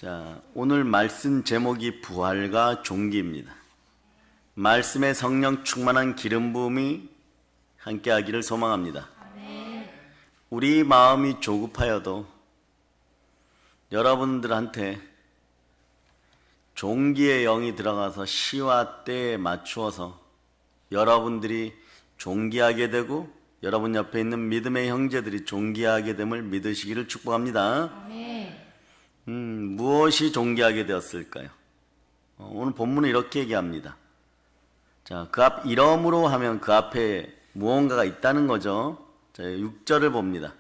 자, 오늘 말씀 제목이 부활과 종기입니다. 말씀의 성령 충만한 기름 부음이 함께하기를 소망합니다. 우리 마음이 조급하여도 여러분들한테 종기의 영이 들어가서 시와 때에 맞추어서 여러분들이 종기하게 되고 여러분 옆에 있는 믿음의 형제들이 종기하게 됨을 믿으시기를 축복합니다. 무엇이 종기하게 되었을까요? 오늘 본문은 이렇게 얘기합니다. 자, 그 앞 이러므로 하면 그 앞에 무언가가 있다는 거죠. 자, 6절을 봅니다.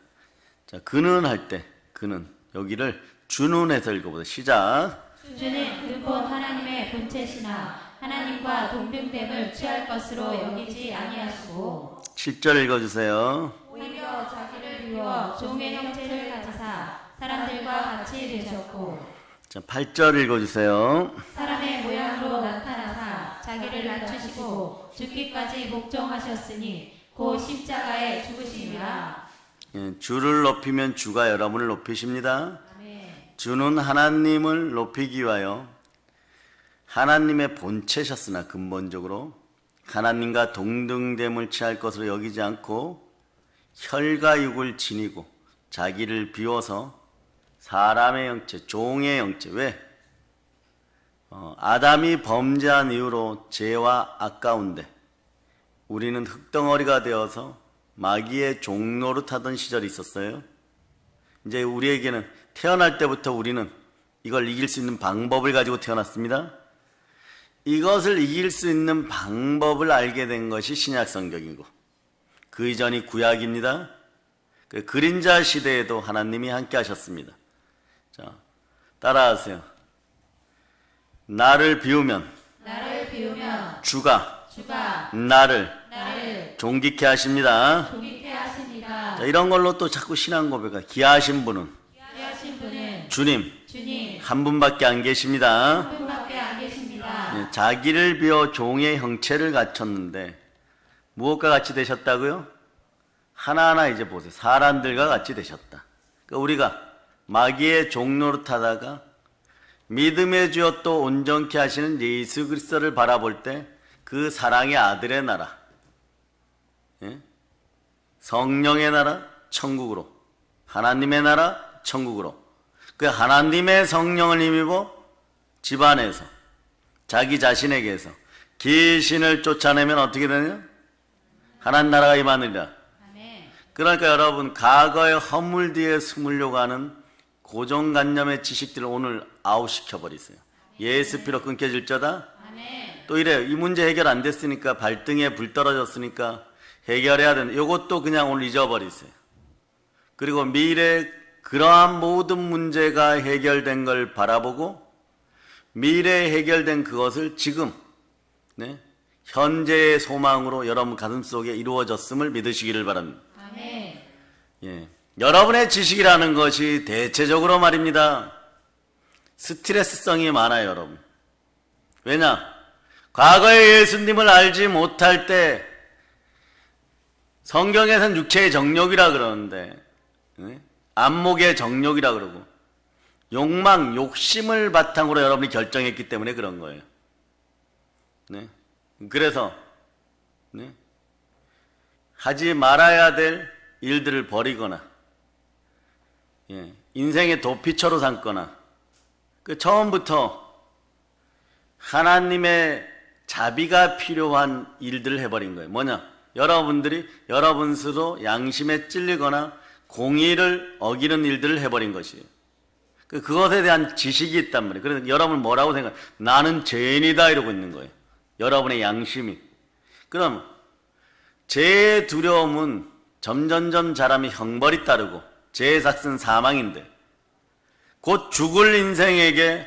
자, 그는 할 때 그는 여기를 주는 해서 읽어보자. 시작. 주는 그곧 하나님의 본체시나 하나님과 동등됨을 취할 것으로 여기지 아니하시고 7절 읽어주세요. 오히려 자기를 비워 종의 형체를 가지사 사람들과 같이 되셨고 자, 8절 읽어주세요. 사람의 모양으로 나타나사 자기를 낮추시고 죽기까지 복종하셨으니 곧 십자가에 죽으심이라. 예, 주를 높이면 주가 여러분을 높이십니다. 아멘. 주는 하나님을 높이기 위하여 하나님의 본체셨으나 근본적으로 하나님과 동등됨을 취할 것으로 여기지 않고 혈과 육을 지니고 자기를 비워서 사람의 형체, 종의 형체. 왜? 아담이 범죄한 이후로 죄와 아까운데 우리는 흙덩어리가 되어서 마귀의 종노릇하던 시절이 있었어요. 이제 우리에게는 태어날 때부터 우리는 이걸 이길 수 있는 방법을 가지고 태어났습니다. 이것을 이길 수 있는 방법을 알게 된 것이 신약 성경이고 그 이전이 구약입니다. 그 그림자 시대에도 하나님이 함께 하셨습니다. 자, 따라하세요. 나를 비우면 주가 나를 종기케 하십니다. 자, 이런 걸로 또 자꾸 신앙 고백을 기하신 분은 주님 한 분밖에 안 계십니다. 예, 자기를 비워 종의 형체를 갖췄는데 무엇과 같이 되셨다고요? 하나하나 이제 보세요. 사람들과 같이 되셨다. 그러니까 우리가 마귀의 종노릇 하다가 믿음의 주여 또 온전케 하시는 예수 그리스도를 바라볼 때 그 사랑의 아들의 나라, 예? 성령의 나라 천국으로, 하나님의 나라 천국으로, 그 하나님의 성령을 힘입어 집안에서 자기 자신에게서 귀신을 쫓아내면 어떻게 되냐? 하나님 나라가 임하느니라. 그러니까 여러분, 과거의 허물 뒤에 숨으려고 하는 고정관념의 지식들을 오늘 아웃시켜버리세요. 예수 피로 끊겨질저다. 또 이래요. 이 문제 해결 안 됐으니까, 발등에 불 떨어졌으니까 해결해야 되는데 이것도 그냥 오늘 잊어버리세요. 그리고 미래 그러한 모든 문제가 해결된 걸 바라보고 미래에 해결된 그것을 지금, 네? 현재의 소망으로 여러분 가슴속에 이루어졌음을 믿으시기를 바랍니다. 예. 여러분의 지식이라는 것이 대체적으로 말입니다. 스트레스성이 많아요, 여러분. 왜냐? 과거의 예수님을 알지 못할 때 성경에서는 육체의 정욕이라 그러는데, 네? 안목의 정욕이라 그러고 욕망, 욕심을 바탕으로 여러분이 결정했기 때문에 그런 거예요. 네? 그래서 네? 하지 말아야 될 일들을 버리거나, 예, 인생의 도피처로 삼거나, 그 처음부터 하나님의 자비가 필요한 일들을 해버린 거예요. 뭐냐? 여러분들이 여러분 스스로 양심에 찔리거나 공의를 어기는 일들을 해버린 것이에요. 그것에 대한 지식이 있단 말이에요. 그래서 여러분 뭐라고 생각해요? 나는 죄인이다 이러고 있는 거예요. 여러분의 양심이. 그럼 죄의 두려움은 점점점 자라면 형벌이 따르고 죄의 삭은 사망인데 곧 죽을 인생에게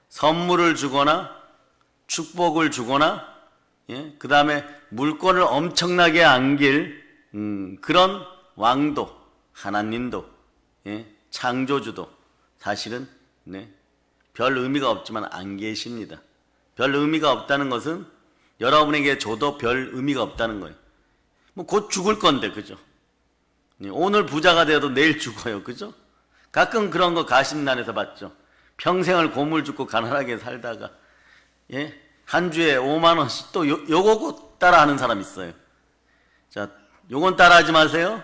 선물을 주거나 축복을 주거나, 예? 그 다음에 물건을 엄청나게 안길 그런 왕도, 하나님도, 예? 창조주도 사실은, 네, 별 의미가 없지만 안 계십니다. 별 의미가 없다는 것은 여러분에게 줘도 별 의미가 없다는 거예요. 뭐 곧 죽을 건데, 그죠? 오늘 부자가 되어도 내일 죽어요, 그죠? 가끔 그런 거 가심난에서 봤죠. 평생을 고물 죽고 가난하게 살다가 예? 한 주에 5만 원씩 또 요거 따라 하는 사람 있어요. 자, 요건 따라 하지 마세요.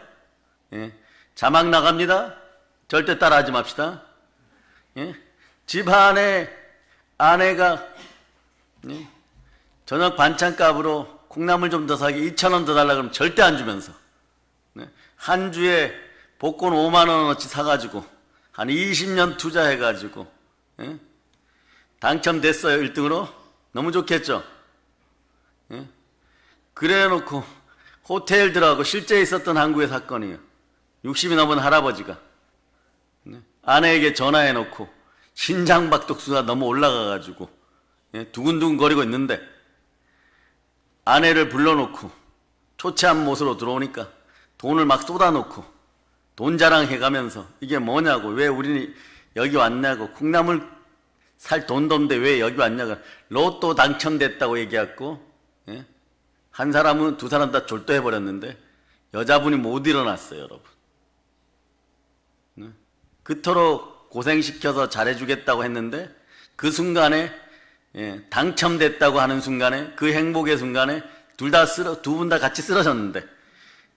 예? 자막 나갑니다. 절대 따라 하지 맙시다. 예? 집 안에 아내가 예? 저녁 반찬값으로 콩나물 좀 더 사기 2,000원 더 달라 그러면 절대 안 주면서 네? 한 주에 복권 5만 원어치 사가지고 한 20년 투자해가지고 예? 당첨됐어요. 1등으로. 너무 좋겠죠. 예? 그래놓고 호텔 들어가고 실제 있었던 한국의 사건이에요. 60이 넘은 할아버지가 네? 아내에게 전화해놓고 신장박독수가 너무 올라가가지고 예? 두근두근 거리고 있는데 아내를 불러놓고 초췌한 모습으로 들어오니까 돈을 막 쏟아놓고 돈 자랑해가면서 이게 뭐냐고, 왜 우리는 여기 왔냐고, 콩나물 살 돈도 없는데 왜 여기 왔냐고, 로또 당첨됐다고 얘기했고 예? 한 사람은 두 사람 다 졸도해버렸는데 여자분이 못 일어났어요. 여러분. 네? 그토록 고생시켜서 잘해주겠다고 했는데 그 순간에 예, 당첨됐다고 하는 순간에 그 행복의 순간에 두 분 다 같이 쓰러졌는데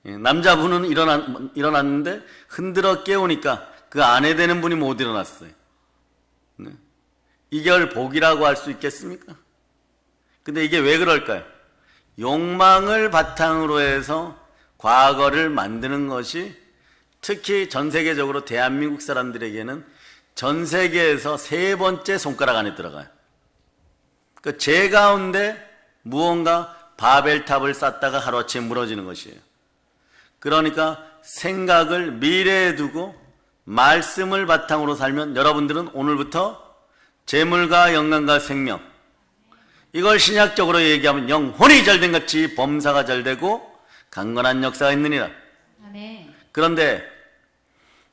예, 남자분은 일어났는데 흔들어 깨우니까 그 아내 되는 분이 못 일어났어요. 네. 이걸 복이라고 할 수 있겠습니까? 근데 이게 왜 그럴까요? 욕망을 바탕으로 해서 과거를 만드는 것이 특히 전 세계적으로 대한민국 사람들에게는 전 세계에서 3번째 손가락 안에 들어가요. 그 제 가운데 무언가 바벨탑을 쌓다가 하루아침에 무너지는 것이에요. 그러니까 생각을 미래에 두고 말씀을 바탕으로 살면 여러분들은 오늘부터 재물과 영광과 생명, 이걸 신약적으로 얘기하면 영혼이 잘된 같이 범사가 잘되고 강건한 역사가 있느니라. 아멘. 그런데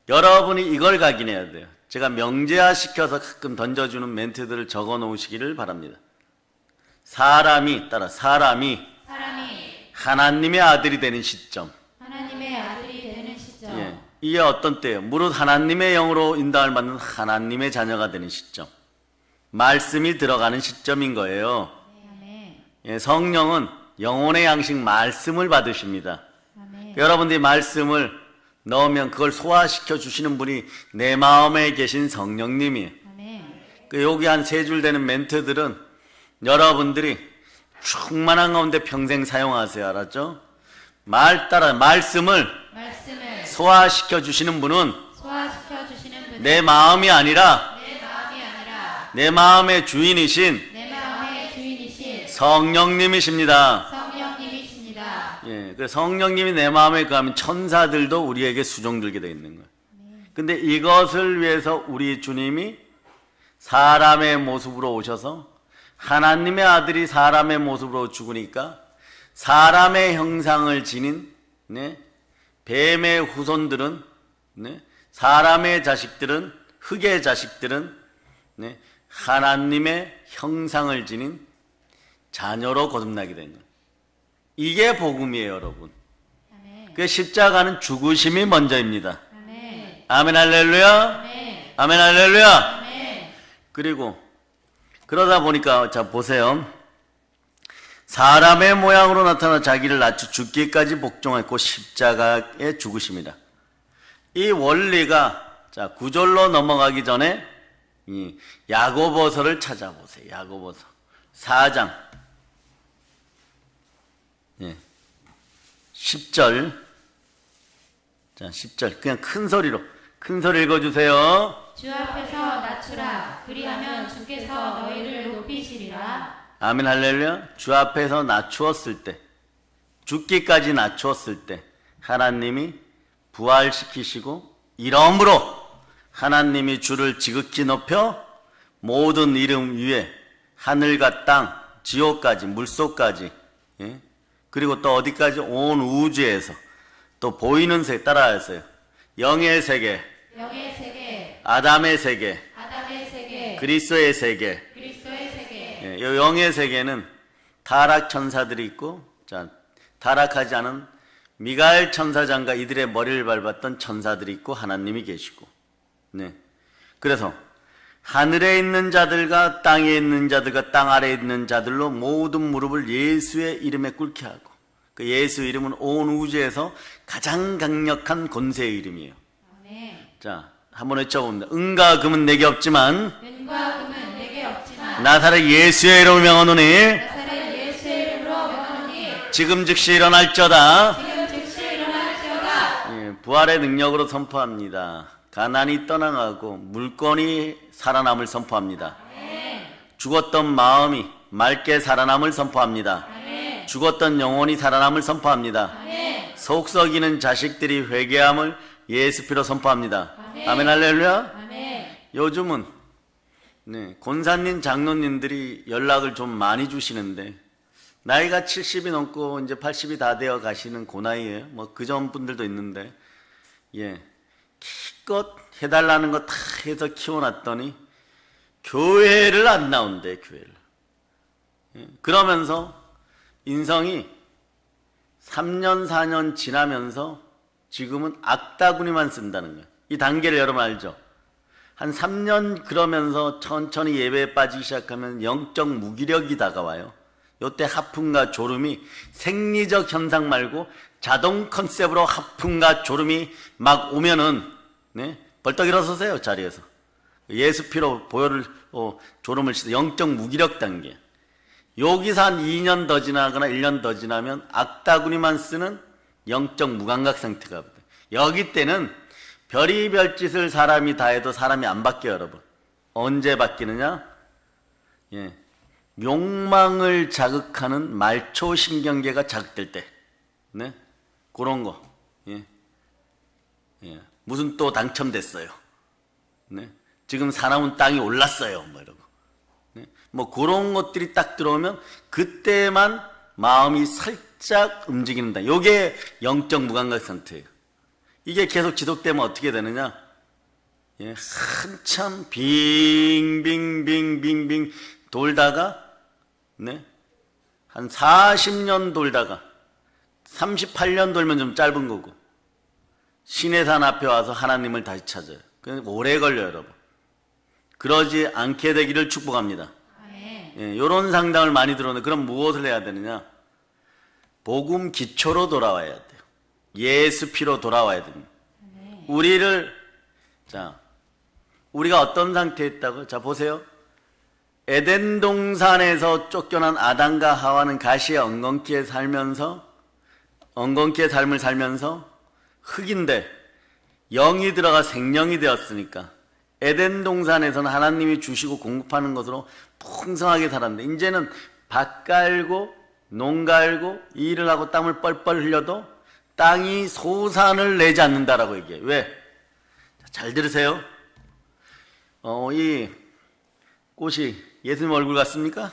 여러분이 이걸 각인해야 돼요. 제가 명제화시켜서 가끔 던져주는 멘트들을 적어 놓으시기를 바랍니다. 사람이 하나님의 아들이 되는 시점. 하나님의 아들이 되는 시점. 예, 이게 어떤 때예요? 무릇 하나님의 영으로 인도함을 받는 하나님의 자녀가 되는 시점. 말씀이 들어가는 시점인 거예요. 아멘. 예, 성령은 영혼의 양식 말씀을 받으십니다. 아멘. 여러분들이 말씀을 넣으면 그걸 소화시켜 주시는 분이 내 마음에 계신 성령님이에요. 아멘. 여기 한 3줄 되는 멘트들은 여러분들이 충만한 가운데 평생 사용하세요. 알았죠? 말씀을 소화시켜 주시는 분은 소화시켜 주시는 분은 내 마음이 아니라 내 마음의 주인이신 주인이신 성령님이십니다. 성령님이십니다. 예, 그래서 성령님이 내 마음에 거하면 천사들도 우리에게 수종들게 되어 있는 거예요. 근데 이것을 위해서 우리 주님이 사람의 모습으로 오셔서 하나님의 아들이 사람의 모습으로 죽으니까 사람의 형상을 지닌 네, 뱀의 후손들은 네, 사람의 자식들은 흙의 자식들은 네, 하나님의 형상을 지닌 자녀로 거듭나게 되는 거예요. 이게 복음이에요, 여러분. 아멘. 그 십자가는 죽으심이 먼저입니다. 아멘. 아멘 할렐루야. 아멘. 아멘 할렐루야. 아멘. 그리고 그러다 보니까 자 보세요. 사람의 모양으로 나타나 자기를 낮춰 죽기까지 복종했고 십자가에 죽으십니다. 이 원리가 자 9절로 넘어가기 전에 이 야고보서를 찾아보세요. 야고보서 4장 10절. 자 10절 그냥 큰 소리 읽어주세요. 주 앞에서 낮추라. 그리하면 주께서 너희를 높이시리라. 아멘 할렐루야. 주 앞에서 낮추었을 때, 죽기까지 낮추었을 때 하나님이 부활시키시고 이러므로 하나님이 주를 지극히 높여 모든 이름 위에 하늘과 땅, 지옥까지, 물속까지 예? 그리고 또 어디까지? 온 우주에서 또 보이는 세계 따라하세요. 영의 세계, 아담의 세계, 그리스도의 세계. 예, 이 영의 세계는 타락 천사들이 있고, 자, 타락하지 않은 미가엘 천사장과 이들의 머리를 밟았던 천사들이 있고 하나님이 계시고, 네. 그래서 하늘에 있는 자들과 땅에 있는 자들과 땅 아래에 있는 자들로 모든 무릎을 예수의 이름에 꿇게 하고, 그 예수 이름은 온 우주에서 가장 강력한 권세의 이름이에요. 아멘. 자, 한번 외쳐봅니다. 은과 금은 내게 없지만 은과 금은 내게 없지만 나사렛 예수의 이름을 명하노니 나사렛 예수의 이름으로 명하노니 지금 즉시 일어날지어다. 지금 즉시 일어날지어다. 예, 부활의 능력으로 선포합니다. 가난이 떠나가고 물건이 살아남을 선포합니다. 아멘. 죽었던 마음이 맑게 살아남을 선포합니다. 아멘. 죽었던 영혼이 살아남을 선포합니다. 아멘. 속썩이는 자식들이 회개함을 예수 피로 선포합니다. 아멘. 아멘 할렐루야. 아멘. 요즘은 권사님 장로님들이 연락을 좀 많이 주시는데 나이가 70이 넘고 이제 80이 다 되어 가시는 그 나이에요. 뭐 그전 분들도 있는데, 예, 기껏 해달라는 거 다 해서 키워놨더니 교회를 안 나온대. 교회를. 예, 그러면서 인성이 3년 4년 지나면서 지금은 악다구니만 쓴다는 거예요. 이 단계를 여러분 알죠? 한 3년 그러면서 천천히 예배에 빠지기 시작하면 영적 무기력이 다가와요. 요때 하품과 졸음이 생리적 현상 말고 자동 컨셉으로 하품과 졸음이 막 오면은, 네, 벌떡 일어서세요. 자리에서. 예수 피로 보혈을 졸음을 씻어. 영적 무기력 단계. 여기서 한 2년 더 지나거나 1년 더 지나면 악다구니만 쓰는 영적 무감각 상태가 돼요. 여기 때는 별의별 짓을 사람이 다 해도 사람이 안 바뀌어요. 여러분. 언제 바뀌느냐? 예, 욕망을 자극하는 말초신경계가 자극될 때, 네, 그런 거. 예. 예. 무슨 또 당첨됐어요. 네. 지금 사나운 땅이 올랐어요. 뭐 이러고. 네. 뭐 그런 것들이 딱 들어오면 그때만 마음이 살짝 움직인다. 요게 영적 무감각 상태예요. 이게 계속 지속되면 어떻게 되느냐? 예, 한참 빙빙빙빙빙 돌다가, 네, 한 40년 돌다가 38년 돌면 좀 짧은 거고, 신의 산 앞에 와서 하나님을 다시 찾아요. 그냥 오래 걸려요, 여러분. 그러지 않게 되기를 축복합니다. 아멘. 예, 이런 상담을 많이 들었는데, 그럼 무엇을 해야 되느냐? 복음 기초로 돌아와야 돼요. 예수 피로 돌아와야 됩니다. 아멘. 우리가 어떤 상태에 있다고? 자, 보세요. 에덴 동산에서 쫓겨난 아담과 하와는 가시의 엉겅퀴의 삶을 살면서 흙인데 영이 들어가 생명이 되었으니까 에덴 동산에서는 하나님이 주시고 공급하는 것으로 풍성하게 살았는데, 이제는 밭 갈고 농 갈고 일을 하고 땀을 뻘뻘 흘려도 땅이 소산을 내지 않는다라고 얘기해요. 왜? 잘 들으세요. 이 꽃이 예수님 얼굴 같습니까?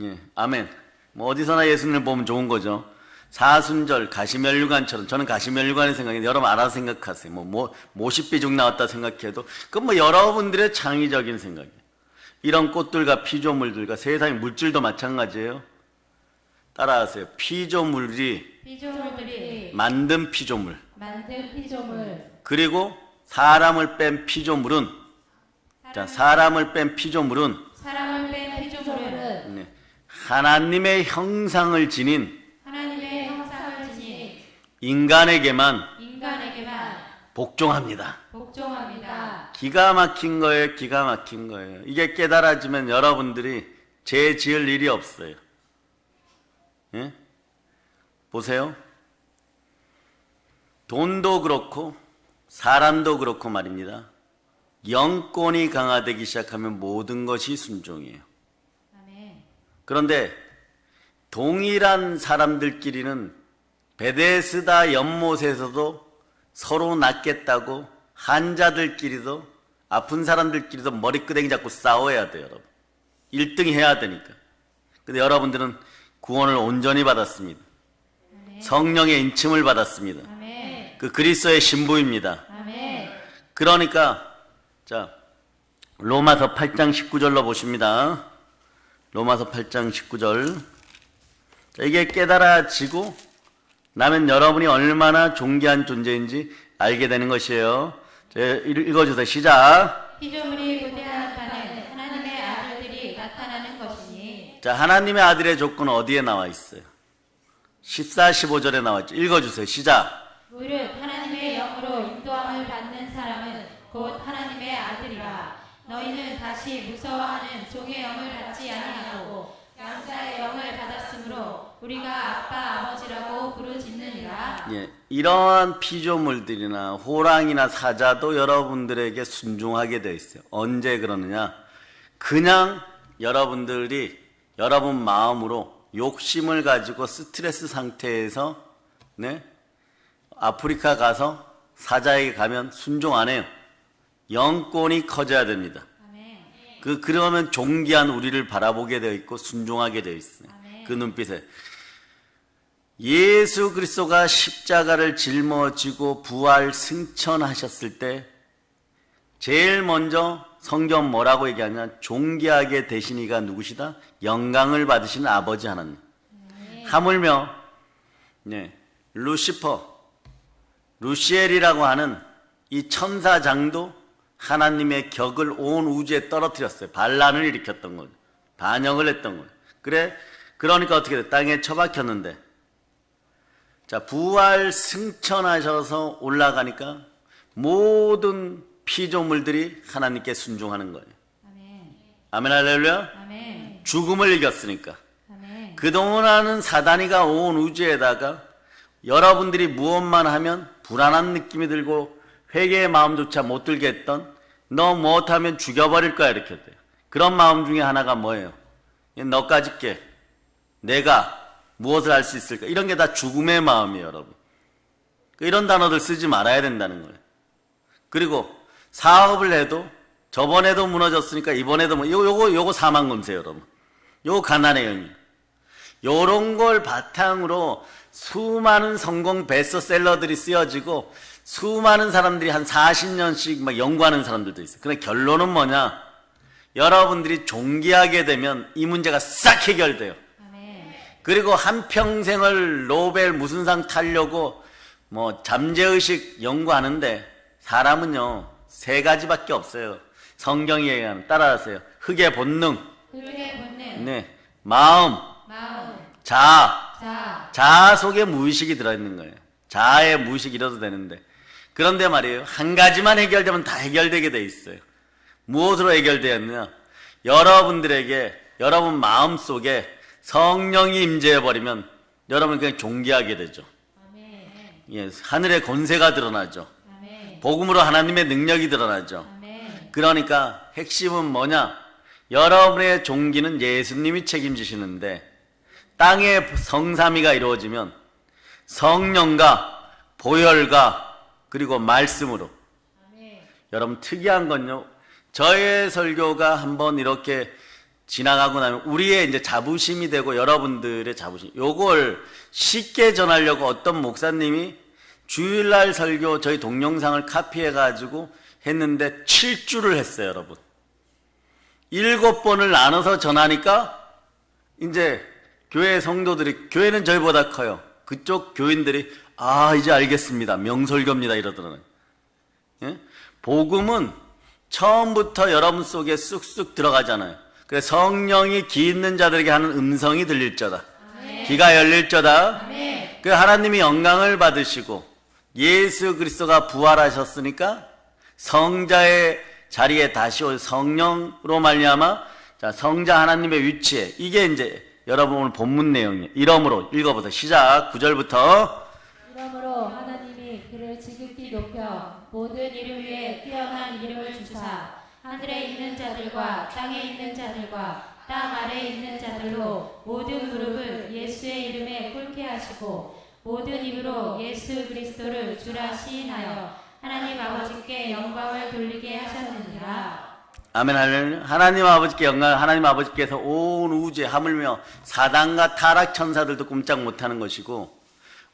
예, 아멘. 뭐 어디서나 예수님을 보면 좋은 거죠. 사순절 가시면류관처럼, 저는 가시면류관의 생각인데 여러분 알아서 생각하세요. 모십비죽 나왔다 생각해도 그건 뭐 여러분들의 창의적인 생각이에요. 이런 꽃들과 피조물들과 세상의 물질도 마찬가지예요. 따라하세요. 피조물이 만든 피조물, 그리고 사람을 뺀 피조물은 네, 하나님의 형상을 지닌 인간에게만 복종합니다. 기가 막힌 거예요. 기가 막힌 거예요. 이게 깨달아지면 여러분들이 죄 지을 일이 없어요. 예? 보세요. 돈도 그렇고 사람도 그렇고 말입니다. 영권이 강화되기 시작하면 모든 것이 순종이에요. 그런데 동일한 사람들끼리는 베데스다 연못에서도 서로 낫겠다고 환자들끼리도 아픈 사람들끼리도 머리끄댕이 잡고 싸워야 돼요. 여러분. 1등 해야 되니까. 근데 여러분들은 구원을 온전히 받았습니다. 성령의 인침을 받았습니다. 그 그리스도의 신부입니다. 그러니까 자, 로마서 8장 19절로 보십니다. 로마서 8장 19절. 자, 이게 깨달아지고 나면 여러분이 얼마나 존귀한 존재인지 알게 되는 것이에요. 자, 읽어주세요. 시작. 피조물이 부대한 바는 하나님의 아들들이 나타나는 것이니. 자, 하나님의 아들의 조건은 어디에 나와 있어요? 14, 15절에 나와 있죠. 읽어주세요. 시작. 무릇 하나님의 영으로 인도함을 받는 사람은 곧 하나님의 아들이라. 너희는 다시 무서워하는 종의 영을 받지 아니하고 양자의 영을 받았으므로 우리가 아빠 아버지라고 부르짖느니라. 예, 이러한 피조물들이나 호랑이나 사자도 여러분들에게 순종하게 되어 있어요. 언제 그러느냐? 그냥 여러분들이 여러분 마음으로 욕심을 가지고 스트레스 상태에서 아프리카 가서 사자에게 가면 순종 안 해요. 영권이 커져야 됩니다. 아멘. 그러면 존귀한 우리를 바라보게 되어 있고 순종하게 되어 있어요. 아멘. 그 눈빛에 예수 그리스도가 십자가를 짊어지고 부활 승천하셨을 때 제일 먼저 성경 뭐라고 얘기하냐? 존귀하게 되신 이가 누구시다? 영광을 받으시는 아버지 하나님. 하물며 루시퍼, 루시엘이라고 하는 이 천사장도 하나님의 격을 온 우주에 떨어뜨렸어요. 반란을 일으켰던 거죠. 반역을 했던 거예요. 그러니까 어떻게 돼? 땅에 처박혔는데, 자, 부활 승천하셔서 올라가니까 모든 피조물들이 하나님께 순종하는 거예요. 아멘. 아멘, 할렐루야. 아멘. 죽음을 이겼으니까. 아멘. 그동안은 사단이가 온 우주에다가 여러분들이 무엇만 하면 불안한 느낌이 들고 회개의 마음조차 못 들게 했던, 너 못하면 죽여버릴 거야 이렇게 돼요. 그런 마음 중에 하나가 뭐예요? 너까짓 게 내가 무엇을 할 수 있을까? 이런 게 다 죽음의 마음이에요, 여러분. 이런 단어들 쓰지 말아야 된다는 거예요. 그리고 사업을 해도 저번에도 무너졌으니까 이번에도 요거 사망 검세요, 여러분. 요거 가난의 영이에요. 요런 걸 바탕으로 수많은 성공 베스트셀러들이 쓰여지고 수많은 사람들이 한 40년씩 막 연구하는 사람들도 있어요. 근데 결론은 뭐냐? 여러분들이 존귀하게 되면 이 문제가 싹 해결돼요. 아멘. 그리고 한평생을 노벨 무슨 상 타려고 잠재의식 연구하는데 사람은요 3가지밖에 없어요. 성경이 얘기하는, 따라하세요. 흑의 본능, 흙의 본능, 마음, 마음, 자아. 자, 자아 속에 무의식이 들어있는 거예요. 자아에 무의식이 이뤄도 되는데, 그런데 말이에요, 한 가지만 해결되면 다 해결되게 돼 있어요. 무엇으로 해결되었느냐? 여러분들에게, 여러분 마음속에 성령이 임재해버리면 여러분 그냥 존귀하게 되죠. 아멘. 예, 하늘의 권세가 드러나죠. 아멘. 복음으로 하나님의 능력이 드러나죠. 아멘. 그러니까 핵심은 뭐냐? 여러분의 종기는 예수님이 책임지시는데, 땅의 성삼위가 이루어지면 성령과 보혈과 그리고 말씀으로. 아멘. 여러분 특이한 건요, 저의 설교가 한번 이렇게 지나가고 나면 우리의 이제 자부심이 되고 여러분들의 자부심, 요걸 쉽게 전하려고 어떤 목사님이 주일날 설교 저희 동영상을 카피해가지고 했는데 7주를 했어요, 여러분. 7번을 나눠서 전하니까 이제 교회 성도들이, 교회는 저희보다 커요. 그쪽 교인들이 이제 알겠습니다, 명설교입니다 이러더라고요. 예? 복음은 처음부터 여러분 속에 쑥쑥 들어가잖아요. 그래서 성령이 귀 있는 자들에게 하는 음성이 들릴 자다. 아멘. 귀가 열릴 자다. 아멘. 그 하나님이 영광을 받으시고 예수 그리스도가 부활하셨으니까 성자의 자리에 다시 올 성령으로 말미암아, 자, 성자 하나님의 위치에, 이게 이제 여러분 오늘 본문 내용이에요. 이러므로 읽어보세요. 시작. 9절부터. 이러므로 하나님이 그를 지극히 높여 모든 이름 위에 뛰어난 이름을 주사 하늘에 있는 자들과 땅에 있는 자들과 땅 아래에 있는 자들로 모든 무릎을 예수의 이름에 꿇게 하시고 모든 입으로 예수 그리스도를 주라 시인하여 하나님 아버지께 영광을 돌리게 하셨느니라. 아멘, 할렐루야. 하나님 아버지께 영광, 하나님 아버지께서 온 우주에, 하물며 사단과 타락 천사들도 꼼짝 못하는 것이고,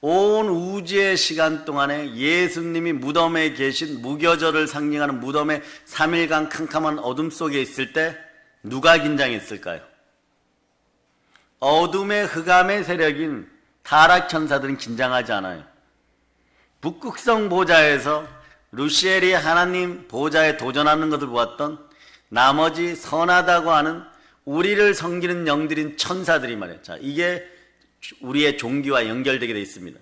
온 우주의 시간 동안에 예수님이 무덤에 계신 무교절을 상징하는 무덤의 3일간 캄캄한 어둠 속에 있을 때 누가 긴장했을까요? 어둠의 흑암의 세력인 타락 천사들은 긴장하지 않아요. 북극성 보좌에서 루시엘이 하나님 보좌에 도전하는 것을 보았던 나머지 선하다고 하는 우리를 섬기는 영들인 천사들이 말이에요. 자, 이게 우리의 종기와 연결되게 되어 있습니다.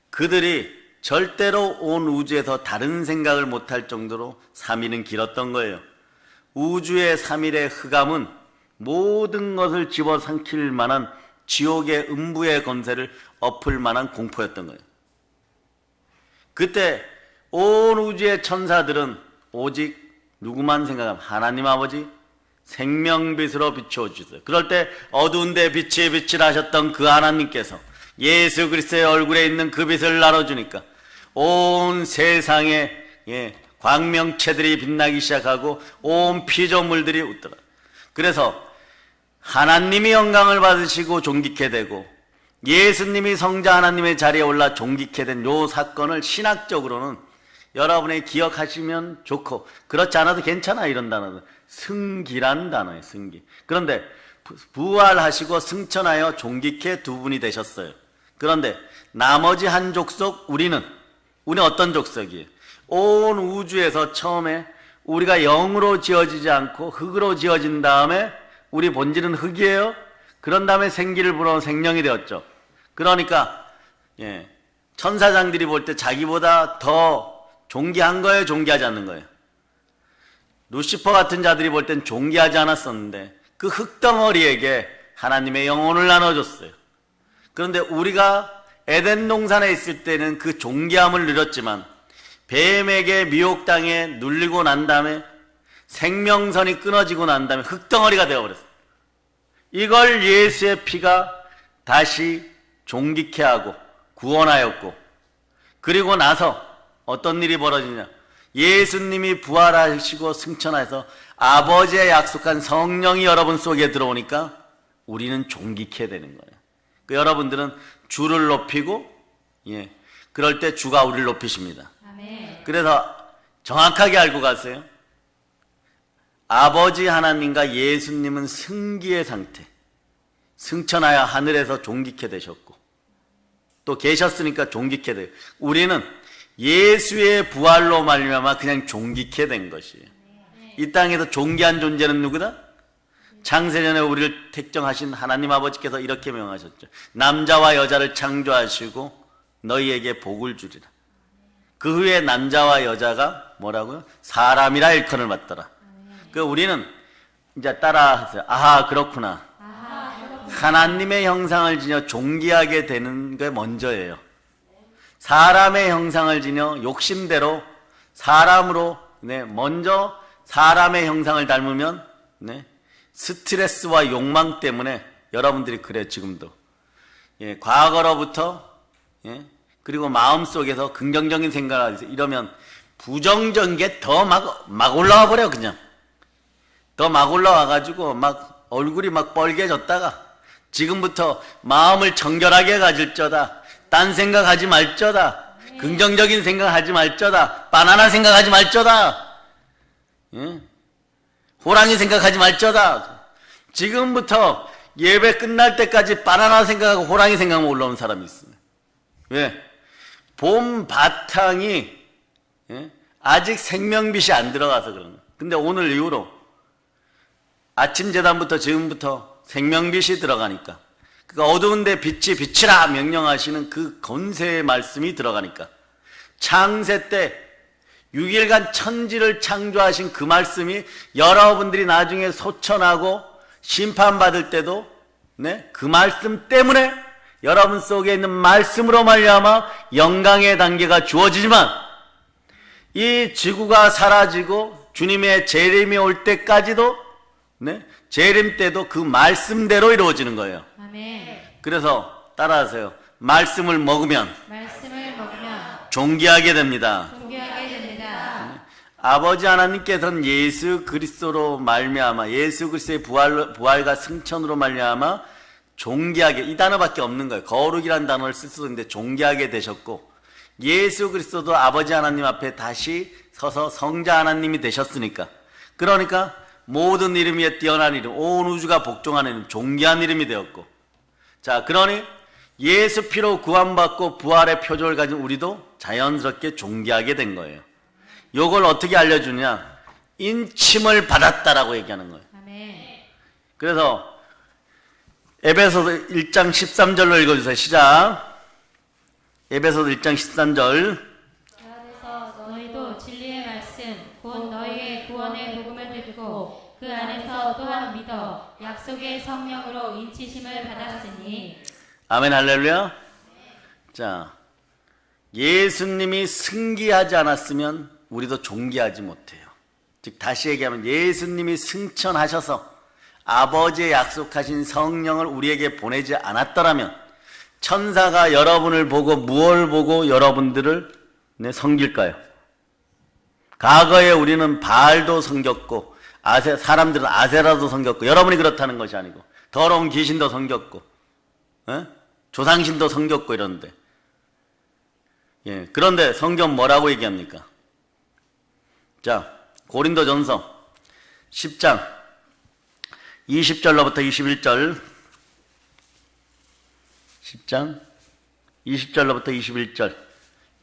그들이 절대로 온 우주에서 다른 생각을 못할 정도로 3일은 길었던 거예요. 우주의 3일의 흑암은 모든 것을 집어삼킬 만한 지옥의 음부의 권세를 엎을 만한 공포였던 거예요. 그때 온 우주의 천사들은 오직 누구만 생각하면 하나님 아버지 생명빛으로 비추어 주세요. 그럴 때 어두운 데 빛이 빛을 하셨던 그 하나님께서 예수 그리스도의 얼굴에 있는 그 빛을 나눠주니까 온 세상에 광명체들이 빛나기 시작하고 온 피조물들이 웃더라. 그래서 하나님이 영광을 받으시고 존귀케 되고 예수님이 성자 하나님의 자리에 올라 존귀케 된 요 사건을 신학적으로는 여러분이 기억하시면 좋고 그렇지 않아도 괜찮아 이런 단어는 승기란 단어예요. 승기. 그런데 부활하시고 승천하여 존귀케 두 분이 되셨어요. 그런데 나머지 한 족속 우리는 어떤 족속이에요? 온 우주에서 처음에 우리가 영으로 지어지지 않고 흙으로 지어진 다음에 우리 본질은 흙이에요. 그런 다음에 생기를 불어 생명이 되었죠. 그러니까 천사장들이 볼 때 자기보다 더 존귀한 거예요, 존귀하지 않는 거예요? 루시퍼 같은 자들이 볼 땐 존귀하지 않았었는데 그 흙덩어리에게 하나님의 영혼을 나눠줬어요. 그런데 우리가 에덴 동산에 있을 때는 그 존귀함을 누렸지만 뱀에게 미혹당해 눌리고 난 다음에 생명선이 끊어지고 난 다음에 흙덩어리가 되어버렸어요. 이걸 예수의 피가 다시 존귀케 하고 구원하였고, 그리고 나서 어떤 일이 벌어지냐, 예수님이 부활하시고 승천해서 아버지의 약속한 성령이 여러분 속에 들어오니까 우리는 존귀케 되는 거예요. 여러분들은 주를 높이고 그럴 때 주가 우리를 높이십니다. 아멘. 그래서 정확하게 알고 가세요. 아버지 하나님과 예수님은 승기의 상태, 승천하여 하늘에서 존귀케 되셨고 또 계셨으니까 존귀케 돼요. 우리는 예수의 부활로 말미암아 그냥 존귀케 된 것이에요. 이 땅에서 존귀한 존재는 누구다? 창세전에 우리를 택정하신 하나님 아버지께서 이렇게 명하셨죠. 남자와 여자를 창조하시고 너희에게 복을 주리라. 그 후에 남자와 여자가 뭐라고요? 사람이라 일컬을 받더라. 그 우리는 이제 따라하세요. 아하, 그렇구나. 하나님의 형상을 지녀 존귀하게 되는 게 먼저예요. 사람의 형상을 지녀 욕심대로 사람으로 먼저 사람의 형상을 닮으면 스트레스와 욕망 때문에 여러분들이 그래 지금도 과거로부터 그리고 마음속에서 긍정적인 생각을 하세요. 이러면 부정적인 게 더 막 올라와 버려. 그냥 더 막 올라와 가지고 막 얼굴이 막 빨개졌다가 지금부터 마음을 정결하게 가질저다. 딴 생각하지 말저다. 긍정적인 생각하지 말저다. 바나나 생각하지 말저다. 호랑이 생각하지 말저다. 지금부터 예배 끝날 때까지 바나나 생각하고 호랑이 생각만 올라오는 사람이 있어요. 왜? 봄 바탕이 아직 생명빛이 안 들어가서 그런 거예요. 근데 오늘 이후로 아침 제단부터 지금부터 생명빛이 들어가니까, 그러니까 어두운데 빛이 비치라 명령하시는 그 권세의 말씀이 들어가니까, 창세 때 6일간 천지를 창조하신 그 말씀이 여러분들이 나중에 소천하고 심판받을 때도 그 말씀 때문에 여러분 속에 있는 말씀으로 말미암아 영광의 단계가 주어지지만, 이 지구가 사라지고 주님의 재림이 올 때까지도 재림 때도 그 말씀대로 이루어지는 거예요. 아멘. 그래서 따라하세요. 말씀을 먹으면 존귀하게 됩니다. 존귀하게 됩니다. 아버지 하나님께서는 예수 그리스도로 말미암아, 예수 그리스도의 부활과 승천으로 말미암아 존귀하게, 이 단어밖에 없는 거예요. 거룩이라는 단어를 쓸 수도 있는데 존귀하게 되셨고, 예수 그리스도도 아버지 하나님 앞에 다시 서서 성자 하나님이 되셨으니까, 그러니까 모든 이름 위에 뛰어난 이름, 온 우주가 복종하는 이름, 존귀한 이름이 되었고, 자, 그러니 예수 피로 구원받고 부활의 표적을 가진 우리도 자연스럽게 존귀하게 된 거예요. 요걸 어떻게 알려주냐? 인침을 받았다라고 얘기하는 거예요. 아멘. 그래서 에베소서 1장 13절로 읽어주세요. 시작. 에베소서 1장 13절. 그 안에서 너희도 진리의 말씀 곧 너희의 구원의 복음을 듣고 그 안에서 또한 믿어 약속의 성령으로 인치심을 받았으니. 아멘 할렐루야. 자, 예수님이 승기하지 않았으면 우리도 존귀하지 못해요. 즉 다시 얘기하면 예수님이 승천하셔서 아버지의 약속하신 성령을 우리에게 보내지 않았더라면 천사가 여러분을 보고 무엇을 보고 여러분들을 섬길까요? 과거에 우리는 바알도 섬겼고 사람들은 아세라도 섬겼고, 여러분이 그렇다는 것이 아니고 더러운 귀신도 섬겼고 조상신도 섬겼고 이러는데, 그런데 성경 뭐라고 얘기합니까? 자, 고린도전서 10장 20절로부터 21절. 10장 20절로부터 21절.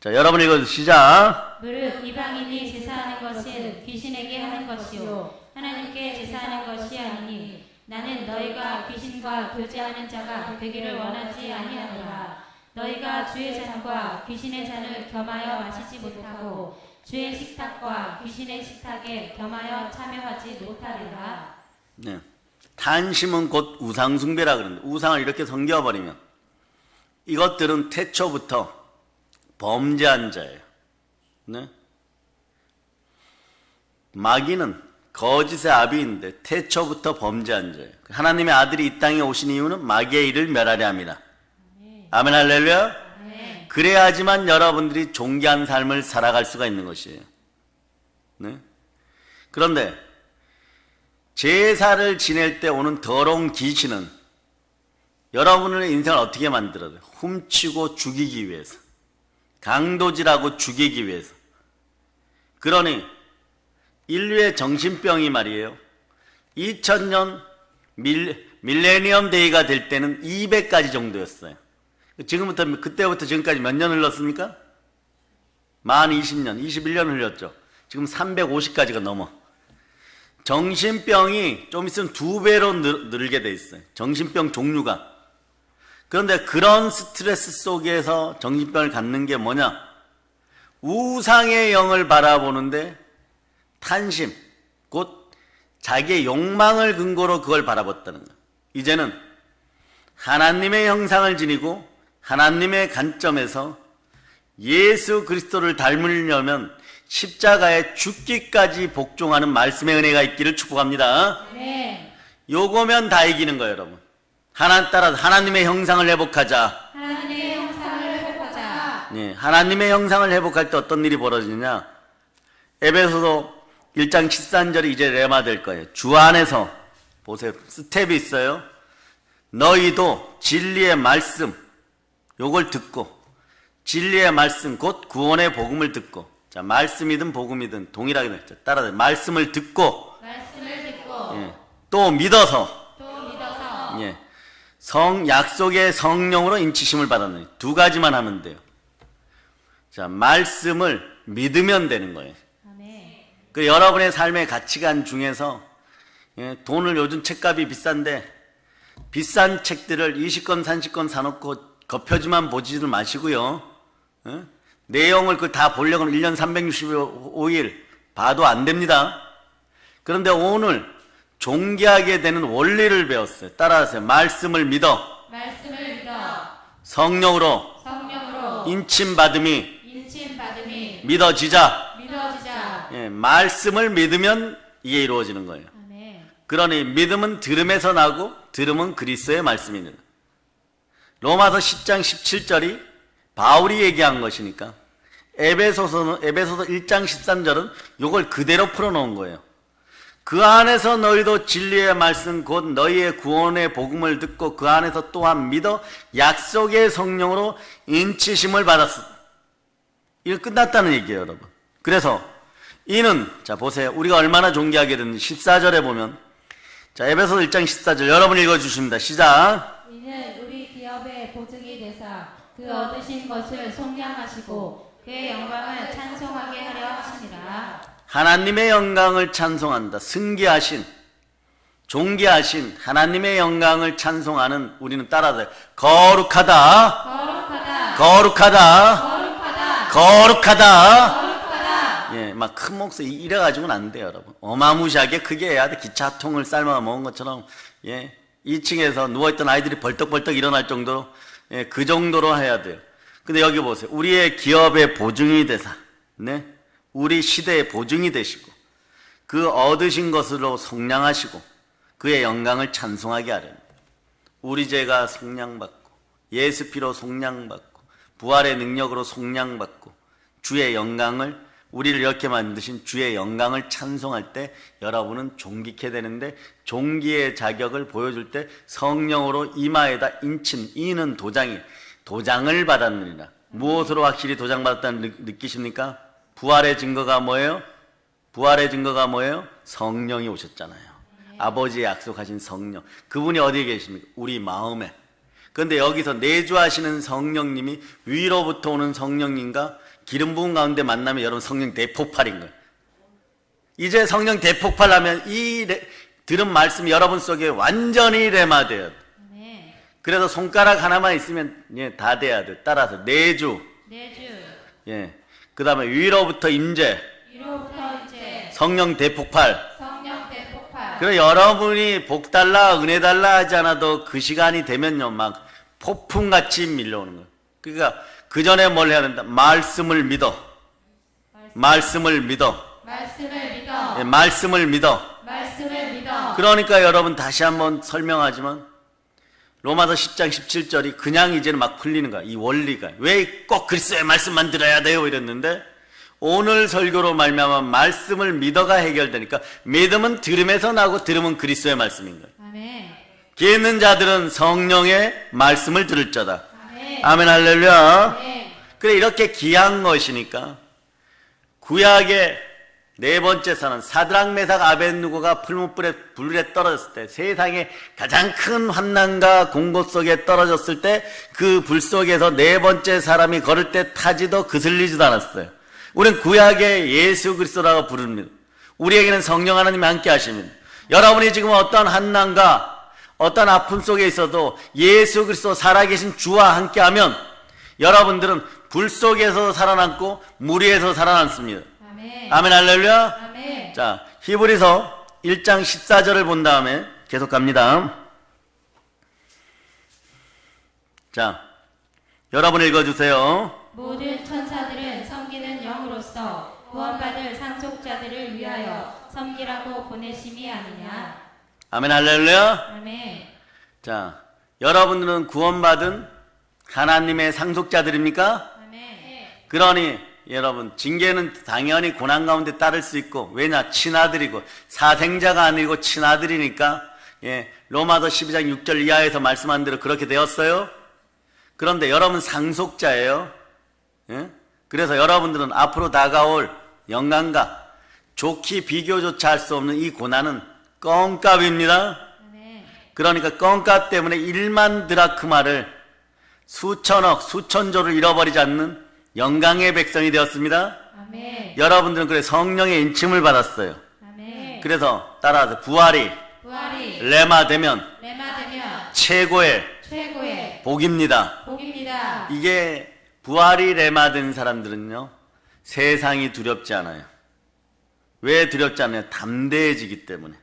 자, 여러분 읽어주세요. 시작. 무릇 이방인이 제사하는 것은 귀신에게 하는 것이요 하나님께 제사하는 것이 아니니 나는 너희가 귀신과 교제하는 자가 되기를 원하지 아니하노라. 너희가 주의 잔과 귀신의 잔을 겸하여 마시지 못하고 주의 식탁과 귀신의 식탁에 겸하여 참여하지 못하리라. 네. 탄심은 곧 우상숭배라 그러는데, 우상을 이렇게 섬겨버리면 이것들은 태초부터 범죄한 자예요. 네? 마귀는 거짓의 아비인데 태초부터 범죄한 자예요. 하나님의 아들이 이 땅에 오신 이유는 마귀의 일을 멸하려 합니다. 아멘 할렐루야. 그래야지만 여러분들이 존귀한 삶을 살아갈 수가 있는 것이에요. 네? 그런데 제사를 지낼 때 오는 더러운 귀신은 여러분의 인생을 어떻게 만들어요? 훔치고 죽이기 위해서, 강도질하고 죽이기 위해서. 그러니 인류의 정신병이 말이에요, 2000년 밀레니엄 데이가 될 때는 200가지 정도였어요. 그때부터 지금까지 몇 년 흘렀습니까? 만 20년, 21년 흘렸죠. 지금 350가지가 넘어. 정신병이 좀 있으면 2배로 늘게 돼 있어요. 정신병 종류가. 그런데 그런 스트레스 속에서 정신병을 갖는 게 뭐냐? 우상의 영을 바라보는데 탄심, 곧 자기의 욕망을 근거로 그걸 바라봤다는 거예요. 이제는 하나님의 형상을 지니고 하나님의 관점에서 예수 그리스도를 닮으려면 십자가에 죽기까지 복종하는 말씀의 은혜가 있기를 축복합니다. 네. 요거면 다 이기는 거예요, 여러분. 하나님 따라 하나님의 형상을 회복하자. 하나님의 형상을 회복하자. 네, 하나님의 형상을 회복할 때 어떤 일이 벌어지느냐? 에베소서 1장 13절이 이제 레마 될 거예요. 주 안에서 보세요. 스텝이 있어요. 너희도 진리의 말씀, 요걸 듣고, 진리의 말씀 곧 구원의 복음을 듣고, 자, 말씀이든 복음이든 동일하게 됐죠. 따라서 말씀을 듣고, 또 믿어서, 약속의 성령으로 인치심을 받았느니. 두 가지만 하면 돼요. 자, 말씀을 믿으면 되는 거예요. 그 여러분의 삶의 가치관 중에서, 돈을, 요즘 책값이 비싼데 비싼 책들을 20권 30권 사놓고 겉표지만 보지를 마시고요, 내용을 그 다 보려고는 1년 365일 봐도 안 됩니다. 그런데 오늘 존귀하게 되는 원리를 배웠어요. 따라하세요. 말씀을 믿어. 성령으로 인침받음이 믿어지자. 말씀을 믿으면 이게 이루어지는 거예요. 그러니 믿음은 들음에서 나고 들음은 그리스도의 말씀입니다. 로마서 10장 17절이 바울이 얘기한 것이니까 에베소서 1장 13절은 이걸 그대로 풀어놓은 거예요. 그 안에서 너희도 진리의 말씀 곧 너희의 구원의 복음을 듣고 그 안에서 또한 믿어 약속의 성령으로 인치심을 받았어. 이거 끝났다는 얘기예요, 여러분. 그래서 이는, 자 보세요, 우리가 얼마나 존귀하게 됐는지 14절에 보면, 자 에베소서 1장 14절 여러분 읽어주십니다. 시작. 이는 우리 기업의 보증이 그 얻으신 것을 속량하시고 그의 영광을 찬송하게 하려 하시니라. 하나님의 영광을 찬송한다. 승기하신, 존귀하신 하나님의 영광을 찬송하는 우리는 따라서 거룩하다, 거룩하다, 거룩하다, 거룩하다, 거룩하다. 거룩하다. 예, 막 큰 목소리 이래가지고는 안 돼요, 여러분. 어마무시하게 크게 해야 돼. 기차통을 삶아 먹은 것처럼, 예, 2층에서 누워있던 아이들이 벌떡벌떡 일어날 정도로, 예, 그 정도로 해야 돼요. 근데 여기 보세요. 우리의 기업의 보증이 되사, 네, 우리 시대의 보증이 되시고, 그 얻으신 것으로 속량하시고, 그의 영광을 찬송하게 하려는 우리 죄가 속량받고, 예수 피로 속량받고, 부활의 능력으로 속량받고, 주의 영광을, 우리를 이렇게 만드신 주의 영광을 찬송할 때 여러분은 존귀케 되는데, 존귀의 자격을 보여줄 때 성령으로 이마에다 인침, 이는 도장을 받았느니라. 무엇으로 확실히 도장받았다는 느끼십니까? 부활의 증거가 뭐예요? 부활의 증거가 뭐예요? 성령이 오셨잖아요. 아버지의 약속하신 성령, 그분이 어디에 계십니까? 우리 마음에. 그런데 여기서 내주하시는 성령님이 위로부터 오는 성령님과 기름 부은 가운데 만나면 여러분 성령 대폭발인 거예요. 이제 성령 대폭발하면 이 들은 말씀이 여러분 속에 완전히 레마돼요. 그래서 손가락 하나만 있으면, 예, 다 돼야 돼. 따라서 내주, 예, 그 다음에 위로부터 임재, 성령 대폭발. 그래서 여러분이 복 달라 은혜 달라 하지 않아도 그 시간이 되면요 막 폭풍같이 밀려오는 거예요. 그러니까 그 전에 뭘 해야 된다? 말씀을 믿어. 말씀을 믿어. 예, 말씀을 믿어. 그러니까 여러분 다시 한번 설명하지만 로마서 10장 17절이 그냥 이제는 막 풀리는 거야. 이 원리가 왜 꼭 그리스도의 말씀만 들어야 돼요 이랬는데, 오늘 설교로 말미암아 말씀을 믿어가 해결되니까 믿음은 들음에서 나고 들음은 그리스도의 말씀인 거예요. 아멘. 귀 있는 자들은 성령의 말씀을 들을 자다. 아멘 할렐루야. 그래, 이렇게 귀한 것이니까 구약의 네 번째 선언, 사드락 메삭 아벳느고가 불에 떨어졌을 때, 세상에 가장 큰 환난과 공고 속에 떨어졌을 때 그 불 속에서 네 번째 사람이 걸을 때 타지도 그슬리지도 않았어요. 우리는 구약의 예수 그리스도라고 부릅니다. 우리에게는 성령 하나님이 함께 하십니다. 여러분이 지금 어떤 환난과 어떤 아픔 속에 있어도 예수 그리스도 살아계신 주와 함께하면 여러분들은 불 속에서 살아남고 물 위에서 살아남습니다. 아멘. 아멘 할렐루야. 아멘. 자, 히브리서 1장 14절을 본 다음에 계속 갑니다. 자, 여러분 읽어주세요. 모든 천사들은 섬기는 영으로서 구원받을 상속자들을 위하여 섬기라고 보내심이 아니냐. 아멘 할렐루야. 아멘. 자, 여러분들은 구원받은 하나님의 상속자들입니까? 아멘. 그러니 여러분, 징계는 당연히 고난 가운데 따를 수 있고, 왜냐? 친아들이고 사생자가 아니고 친아들이니까, 예, 로마서 12장 6절 이하에서 말씀한 대로 그렇게 되었어요. 그런데 여러분 상속자예요. 예? 그래서 여러분들은 앞으로 다가올 영광과 좋게 비교조차 할 수 없는 이 고난은 껌값입니다. 그러니까 껌값 때문에 1만 드라크마를 수천억, 수천조를 잃어버리지 않는 영광의 백성이 되었습니다. 아멘. 여러분들은 그래 성령의 인침을 받았어요. 아멘. 그래서 따라서 부활이 레마되면 최고의 복입니다. 이게 부활이 레마된 사람들은요, 세상이 두렵지 않아요. 왜 두렵지 않아요? 담대해지기 때문에.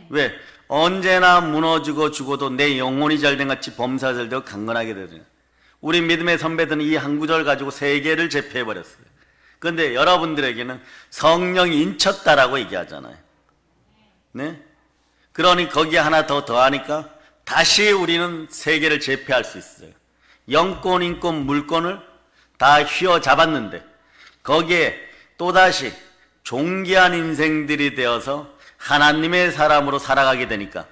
왜? 언제나 무너지고 죽어도 내 영혼이 잘된 같이 범사가 잘되고 강건하게 되거든요. 우리 믿음의 선배들은 이 한 구절 가지고 세계를 제패해버렸어요. 그런데 여러분들에게는 성령이 인쳤다라고 얘기하잖아요. 네? 그러니 거기에 하나 더 더하니까 다시 우리는 세계를 제패할 수 있어요. 영권, 인권, 물권을 다 휘어잡았는데 거기에 또다시 존귀한 인생들이 되어서 하나님의 사람으로 살아가게 되니까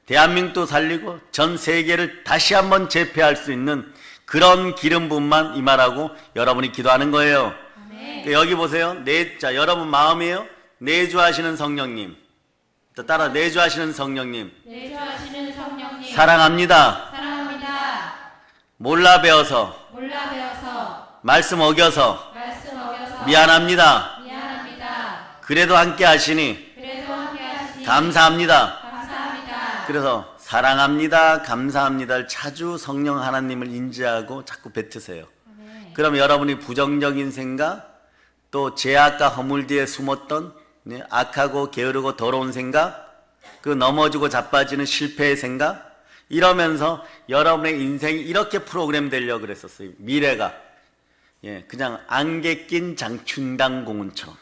대한민국도 살리고 전 세계를 다시 한번 제패할 수 있는 그런 기름 부음만 임하라고 여러분이 기도하는 거예요. 여기 보세요. 자, 여러분 마음이에요. 내주하시는 성령님. 따라 내주하시는 성령님. 사랑합니다. 몰라 배워서 몰라 배워서 말씀 어겨서 말씀 어겨서 미안합니다. 미안합니다. 그래도 함께 하시니 그래도 함께 하시니 감사합니다. 감사합니다. 그래서 사랑합니다, 감사합니다를 자주 성령 하나님을 인지하고 자꾸 뱉으세요. 아멘. 그럼 여러분이 부정적인 생각, 또 죄악과 허물 뒤에 숨었던 악하고 게으르고 더러운 생각, 그 넘어지고 자빠지는 실패의 생각, 이러면서 여러분의 인생이 이렇게 프로그램 되려고 그랬었어요. 미래가 그냥 안개 낀 장충당 공원처럼.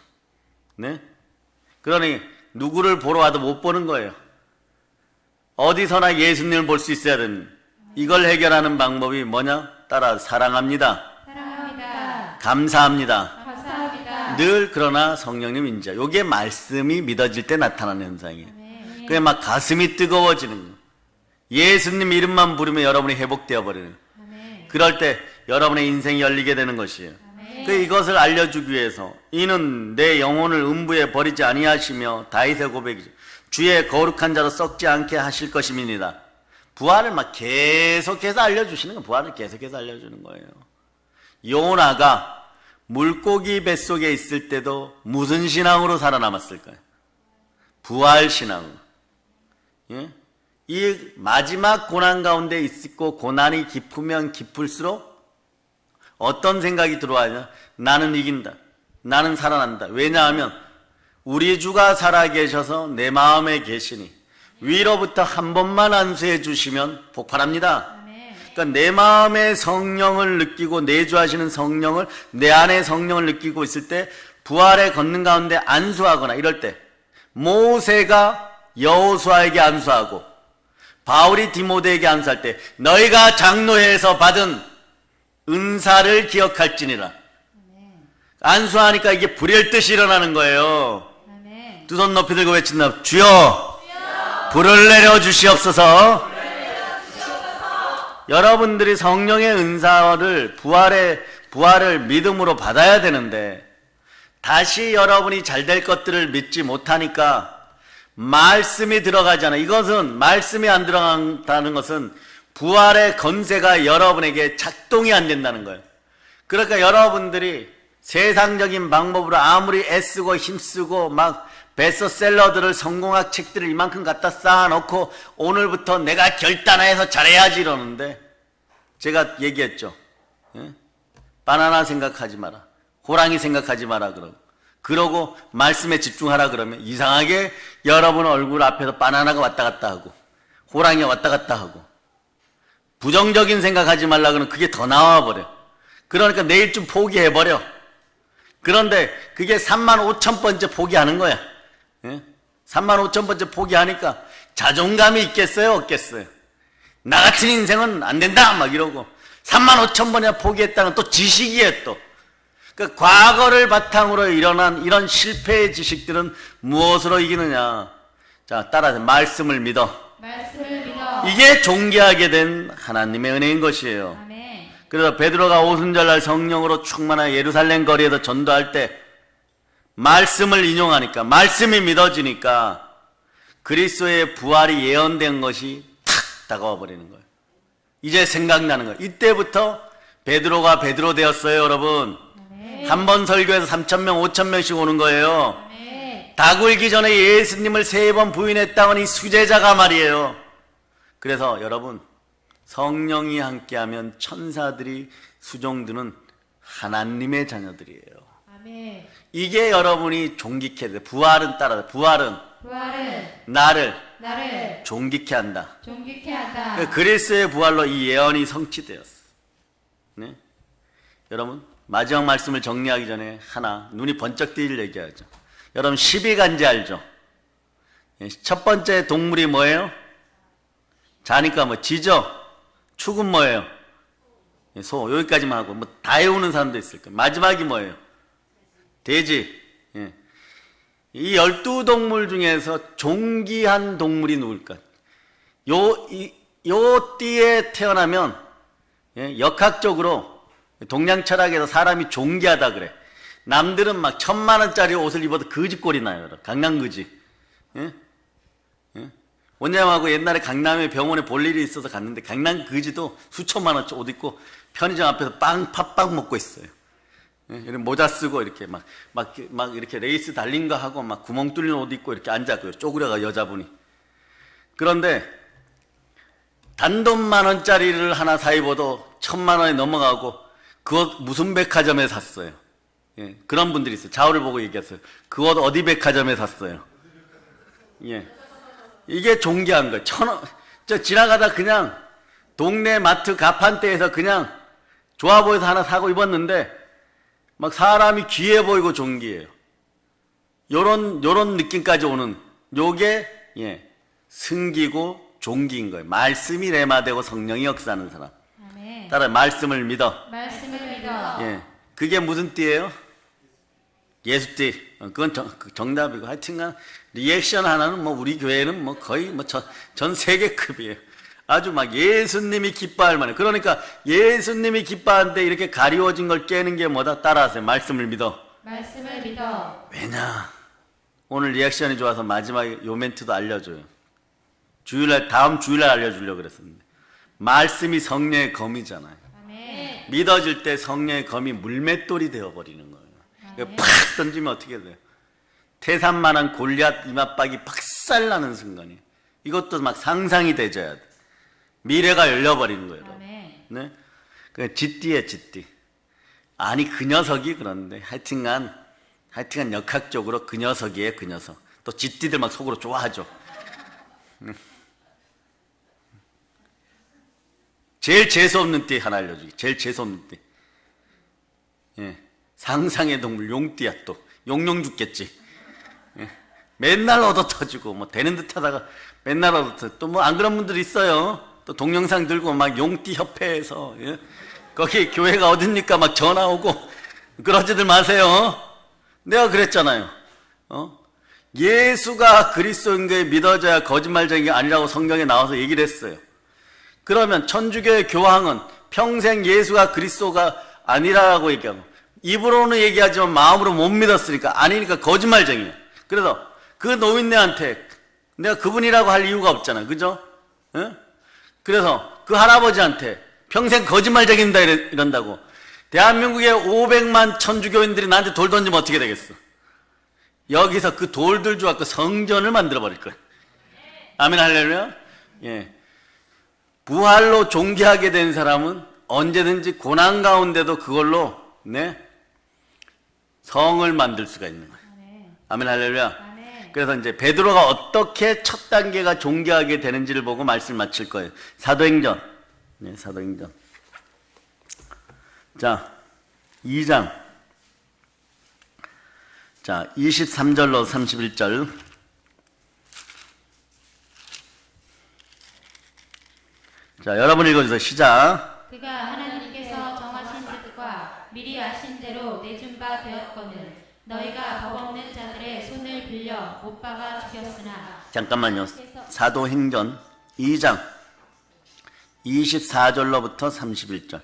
네? 그러니 누구를 보러 와도 못 보는 거예요. 어디서나 예수님을 볼 수 있어야 됩니다. 이걸 해결하는 방법이 뭐냐? 따라 사랑합니다. 사랑합니다. 감사합니다. 감사합니다. 늘 그러나 성령님 인자. 요게 말씀이 믿어질 때 나타나는 현상이에요. 아멘. 그게 막 가슴이 뜨거워지는 거예요. 예수님 이름만 부르면 여러분이 회복되어 버리는 거예요. 아멘. 그럴 때 여러분의 인생이 열리게 되는 것이에요. 아멘. 그 이것을 알려주기 위해서 이는 내 영혼을 음부에 버리지 아니하시며 다윗의 고백이죠. 주의 거룩한 자로 썩지 않게 하실 것임이니라. 부활을 막 계속해서 알려주시는 거예요. 부활을 계속해서 알려주는 거예요. 요나가 물고기 뱃속에 있을 때도 무슨 신앙으로 살아남았을까요? 부활 신앙. 예? 이 마지막 고난 가운데 있고 고난이 깊으면 깊을수록 어떤 생각이 들어와요? 나는 이긴다. 나는 살아난다. 왜냐하면 우리 주가 살아계셔서 내 마음에 계시니 위로부터 한 번만 안수해 주시면 폭발합니다. 아멘. 그러니까 내 마음의 성령을 느끼고 내주하시는 성령을, 내 안에 성령을 느끼고 있을 때 부활의 걷는 가운데 안수하거나 이럴 때 모세가 여호수아에게 안수하고 바울이 디모데에게 안수할 때 너희가 장로회에서 받은 은사를 기억할지니라. 안수하니까 이게 불일 듯이 일어나는 거예요. 아멘. 두 손 높이 들고 외친다. 주여, 불을 내려 주시옵소서. 여러분들이 성령의 은사를 부활을 믿음으로 받아야 되는데 다시 여러분이 잘 될 것들을 믿지 못하니까 말씀이 들어가잖아요. 이것은 말씀이 안 들어간다는 것은 부활의 건세가 여러분에게 작동이 안 된다는 거예요. 그러니까 여러분들이 세상적인 방법으로 아무리 애쓰고 힘쓰고 막 베스트셀러들을 성공학 책들을 이만큼 갖다 쌓아놓고 오늘부터 내가 결단해서 잘해야지 이러는데 제가 얘기했죠. 예? 바나나 생각하지 마라. 호랑이 생각하지 마라 그러고 말씀에 집중하라 그러면 이상하게 여러분 얼굴 앞에서 바나나가 왔다 갔다 하고 호랑이가 왔다 갔다 하고 부정적인 생각하지 말라 그러면 그게 더 나와버려. 그러니까 내일쯤 포기해버려. 그런데 그게 35,000번째 포기하는 거야. 예? 35,000번째 포기하니까 자존감이 있겠어요? 없겠어요? 나 같은 인생은 안 된다! 막 이러고 35,000번이나 포기했다는 또 지식이에요 또. 그 과거를 바탕으로 일어난 이런 실패의 지식들은 무엇으로 이기느냐? 자, 따라서 말씀을 믿어. 말씀을 믿어. 이게 존귀하게 된 하나님의 은혜인 것이에요. 아멘. 그래서 베드로가 오순절날 성령으로 충만한 예루살렘 거리에서 전도할 때 말씀을 인용하니까 말씀이 믿어지니까 그리스도의 부활이 예언된 것이 탁 다가와 버리는 거예요. 이제 생각나는 거예요. 이때부터 베드로가 베드로 되었어요, 여러분. 아멘. 한 번 설교해서 3,000명, 5,000명씩 오는 거예요. 아멘. 다 굴기 전에 예수님을 3번 부인했다는 이 수제자가 말이에요. 그래서 여러분, 성령이 함께하면 천사들이 수종드는 하나님의 자녀들이에요. 아멘. 이게 여러분이 존귀케 돼. 부활은 부활은 나를 나를 존귀케 한다. 존귀케 한다. 그리스도의 부활로 이 예언이 성취되었어. 네? 여러분, 마지막 말씀을 정리하기 전에 하나 눈이 번쩍 뜨일 얘기하죠. 여러분, 12간지 알죠? 첫 번째 동물이 뭐예요? 자니까 뭐 쥐죠? 축은 뭐예요? 소. 여기까지만 하고 뭐 다 외우는 사람도 있을 거예요. 마지막이 뭐예요? 돼지. 예. 이 12동물 중에서 존귀한 동물이 누굴까? 요 띠에 태어나면 역학적으로 동양 철학에서 사람이 존귀하다 그래. 남들은 막 1,000만 원짜리 옷을 입어도 거지꼴이 나요. 강남거지. 예? 예? 원장님하고 옛날에 강남에 병원에 볼 일이 있어서 갔는데 강남 그지도 수천만 원짜리 옷 입고 편의점 앞에서 팥빵 먹고 있어요. 예, 이런 모자 쓰고 이렇게 막 이렇게 레이스 달린 거 하고 막 구멍 뚫린 옷 입고 이렇게 앉았고요. 쪼그려가 여자분이. 그런데 단돈 10,000원짜리를 하나 사 입어도 1,000,000원이 넘어가고 그 옷 무슨 백화점에 샀어요. 예, 그런 분들이 있어요. 좌우를 보고 얘기했어요. 그 옷 어디 백화점에 샀어요. 예, 이게 존귀한 거예요. 저 지나가다 그냥 동네 마트 가판대에서 그냥 좋아 보여서 하나 사고 입었는데 막 사람이 귀해 보이고 존귀해요. 요런 느낌까지 오는 요게 예, 승기고 존귀인 거예요. 말씀이 레마되고 성령이 역사하는 사람. 아멘. 따라 말씀을 믿어. 말씀을 믿어. 예, 그게 무슨 띠예요? 예수띠. 그건 정답이고 하여튼간 리액션 하나는 뭐 우리 교회는 뭐 거의 뭐 전 세계급이에요. 아주 막 예수님이 기뻐할 만해. 그러니까 예수님이 기뻐하는데 이렇게 가리워진 걸 깨는 게 뭐다? 따라하세요. 말씀을 믿어. 말씀을 믿어. 왜냐? 오늘 리액션이 좋아서 마지막에 요 멘트도 알려줘요. 다음 주일날 알려주려고 그랬었는데. 말씀이 성령의 검이잖아요. 아멘. 믿어질 때 성령의 검이 물맷돌이 되어버리는 거예요. 아멘. 팍 던지면 어떻게 돼요? 태산만한 골리앗 이맛박이 박살나는 순간이에요. 이것도 막 상상이 되져야 돼. 미래가 열려버리는 거예요. 아멘. 네? 그 쥐띠에 쥐띠. 아니 그 녀석이 그런데 하여튼간 역학적으로 그 녀석이에요. 그 녀석. 또 쥐띠들 막 속으로 좋아하죠. 제일 재수없는 띠 하나 알려주기. 제일 재수없는 띠. 예. 상상의 동물 용띠야 또. 용용 죽겠지. 예. 맨날 얻어 터지고 뭐 되는 듯 하다가 맨날 얻어 터지고 또 뭐 안 그런 분들 있어요. 또 동영상 들고 막 용띠 협회에서 예? 거기 교회가 어딥니까 막 전화 오고 그러지들 마세요. 내가 그랬잖아요. 예수가 그리스도인 게 믿어져야 거짓말쟁이가 아니라고 성경에 나와서 얘기를 했어요. 그러면 천주교의 교황은 평생 예수가 그리스도가 아니라고 얘기하고 입으로는 얘기하지만 마음으로 못 믿었으니까 아니니까 거짓말쟁이에요. 그래서 그 노인네한테 내가 그분이라고 할 이유가 없잖아. 그죠? 예? 그래서 그 할아버지한테 평생 거짓말쟁이다 이런다고 대한민국의 500만 천주교인들이 나한테 돌 던지면 어떻게 되겠어? 여기서 그 돌들 주갖고 성전을 만들어 버릴 거예요. 아멘 할렐루야. 예. 부활로 존귀하게 된 사람은 언제든지 고난 가운데도 그걸로 네 성을 만들 수가 있는 거예요. 아멘 할렐루야. 아멘. 그래서 이제 베드로가 어떻게 첫 단계가 존귀하게 되는지를 보고 말씀 마칠 거예요. 사도행전. 네, 사도행전. 자, 2장. 자, 23절로 31절. 자, 여러분 읽어주세요. 시작. 그가 하나님께서 정하신 뜻과 미리 아신 대로 내준 바 되었거늘 너희가 법 없는 자들의 손을 빌려 못 박아 죽였으나. 잠깐만요. 사도행전 2장 24절로부터 31절.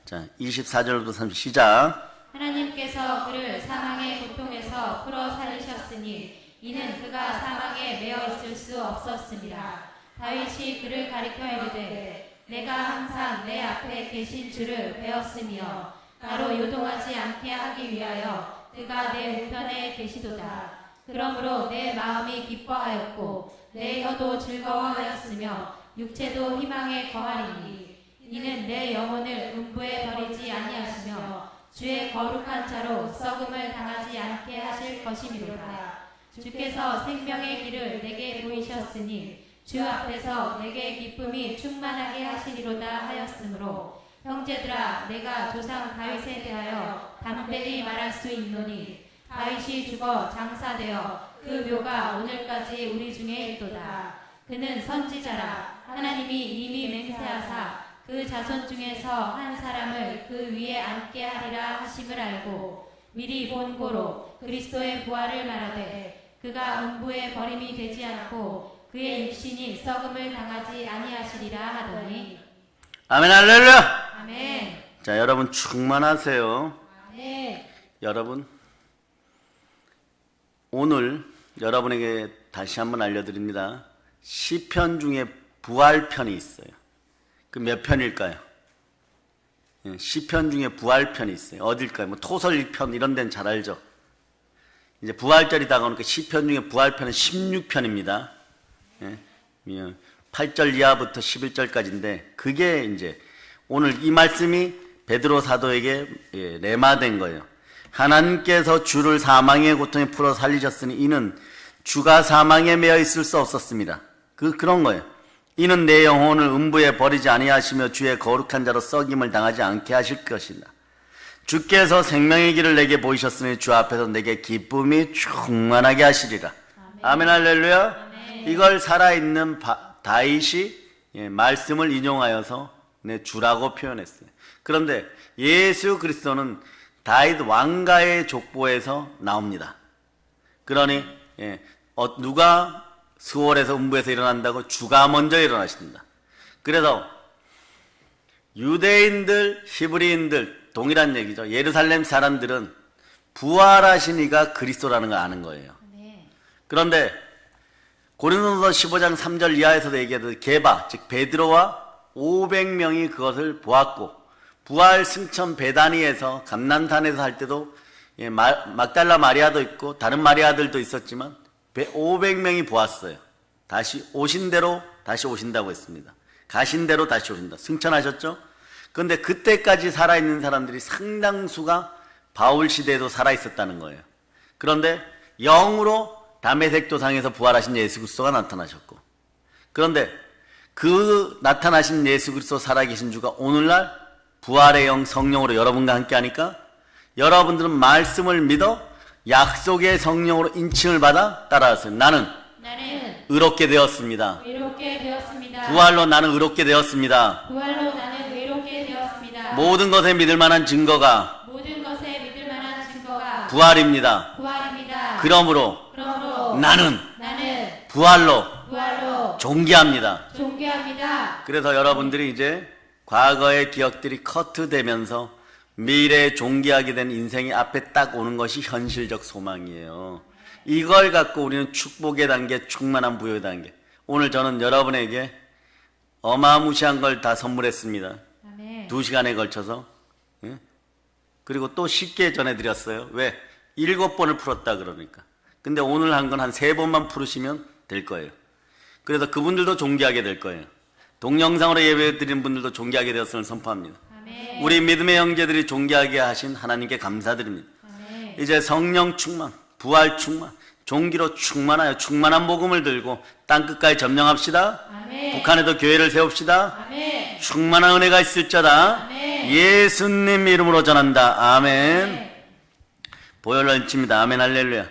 자, 24절로부터 30절 시작. 하나님께서 그를 사망의 고통에서 풀어 살리셨으니 이는 그가 사망에 매어 있을 수 없었습니다. 다윗이 그를 가리켜 이르되 내가 항상 내 앞에 계신 주를 배웠으며 나로 요동하지 않게 하기 위하여 그가 내 우편에 계시도다. 그러므로 내 마음이 기뻐하였고 내 혀도 즐거워하였으며 육체도 희망에 거하리니 이는 내 영혼을 음부에 버리지 아니하시며 주의 거룩한 자로 썩음을 당하지 않게 하실 것이미로다. 주께서 생명의 길을 내게 보이셨으니 주 앞에서 내게 기쁨이 충만하게 하시리로다 하였으므로 형제들아 내가 조상 다윗에 대하여 담대히 말할 수 있노니 다윗이 죽어 장사되어 그 묘가 오늘까지 우리 중에 있도다. 그는 선지자라 하나님이 이미 맹세하사 그 자손 중에서 한 사람을 그 위에 앉게 하리라 하심을 알고 미리 본 고로 그리스도의 부활을 말하되 그가 음부에 버림이 되지 않고 그의 육신이 썩음을 당하지 아니하시리라 하더니. 아멘 할렐루야. 아멘. 자, 여러분 충만하세요. 아멘. 여러분 오늘 여러분에게 다시 한번 알려드립니다. 시편 중에 부활편이 있어요. 그 몇 편일까요? 시편 중에 부활편이 있어요. 어딜까요? 뭐 토설 1편 이런 데는 잘 알죠. 이제 부활절이 다가오니까 시편 중에 부활편은 16편입니다. 8절 이하부터 11절까지인데 그게 이제 오늘 이 말씀이 베드로 사도에게 레마된 거예요. 하나님께서 주를 사망의 고통에 풀어 살리셨으니 이는 주가 사망에 매여 있을 수 없었습니다. 그런 거예요. 이는 내 영혼을 음부에 버리지 아니하시며 주의 거룩한 자로 썩임을 당하지 않게 하실 것이다. 주께서 생명의 길을 내게 보이셨으니 주 앞에서 내게 기쁨이 충만하게 하시리라. 아멘 할렐루야. 아멘. 이걸 살아있는 다윗이 말씀을 인용하여서 주라고 표현했어요. 그런데 예수 그리스도는 다윗 왕가의 족보에서 나옵니다. 그러니 누가 수월에서 음부에서 일어난다고 주가 먼저 일어나신다. 그래서 유대인들, 히브리인들 동일한 얘기죠. 예루살렘 사람들은 부활하신 이가 그리스도라는 걸 아는 거예요. 그런데 고린도서 15장 3절 이하에서도 얘기하듯 게바, 즉 베드로와 500명이 그것을 보았고 부활 승천 베다니에서 감난산에서 할 때도 막달라 마리아도 있고 다른 마리아들도 있었지만 500명이 보았어요. 다시 오신 대로 다시 오신다고 했습니다. 가신 대로 다시 오신다. 승천하셨죠? 그런데 그때까지 살아있는 사람들이 상당수가 바울 시대에도 살아있었다는 거예요. 그런데 영으로 다메섹 도상에서 부활하신 예수 그리스도가 나타나셨고, 그런데 그 나타나신 예수 그리스도 살아계신 주가 오늘날 부활의 영 성령으로 여러분과 함께 하니까 여러분들은 말씀을 믿어 약속의 성령으로 인칭을 받아 따라하세요. 나는 의롭게 되었습니다. 부활로 나는 의롭게 되었습니다. 모든 것에 믿을 만한 증거가 부활입니다. 그러므로 나는 부활로 존귀합니다. 그래서 여러분들이 이제 과거의 기억들이 커트되면서 미래에 존귀하게 된 인생이 앞에 딱 오는 것이 현실적 소망이에요. 이걸 갖고 우리는 축복의 단계, 충만한 부여의 단계. 오늘 저는 여러분에게 어마무시한 걸 다 선물했습니다. 2시간에 걸쳐서. 그리고 또 쉽게 전해드렸어요. 왜? 7번을 풀었다 그러니까. 근데 오늘 한 건 한 3번만 풀으시면 될 거예요. 그래서 그분들도 존귀하게 될 거예요. 동영상으로 예배드리는 분들도 존귀하게 되었음을 선포합니다. 우리 믿음의 형제들이 존귀하게 하신 하나님께 감사드립니다. 이제 성령 충만, 부활 충만, 종기로 충만하여 충만한 복음을 들고 땅끝까지 점령합시다. 북한에도 교회를 세웁시다. 충만한 은혜가 있을지어다. 예수님 이름으로 전한다. 아멘. 보혈로 인칩니다. 아멘 할렐루야.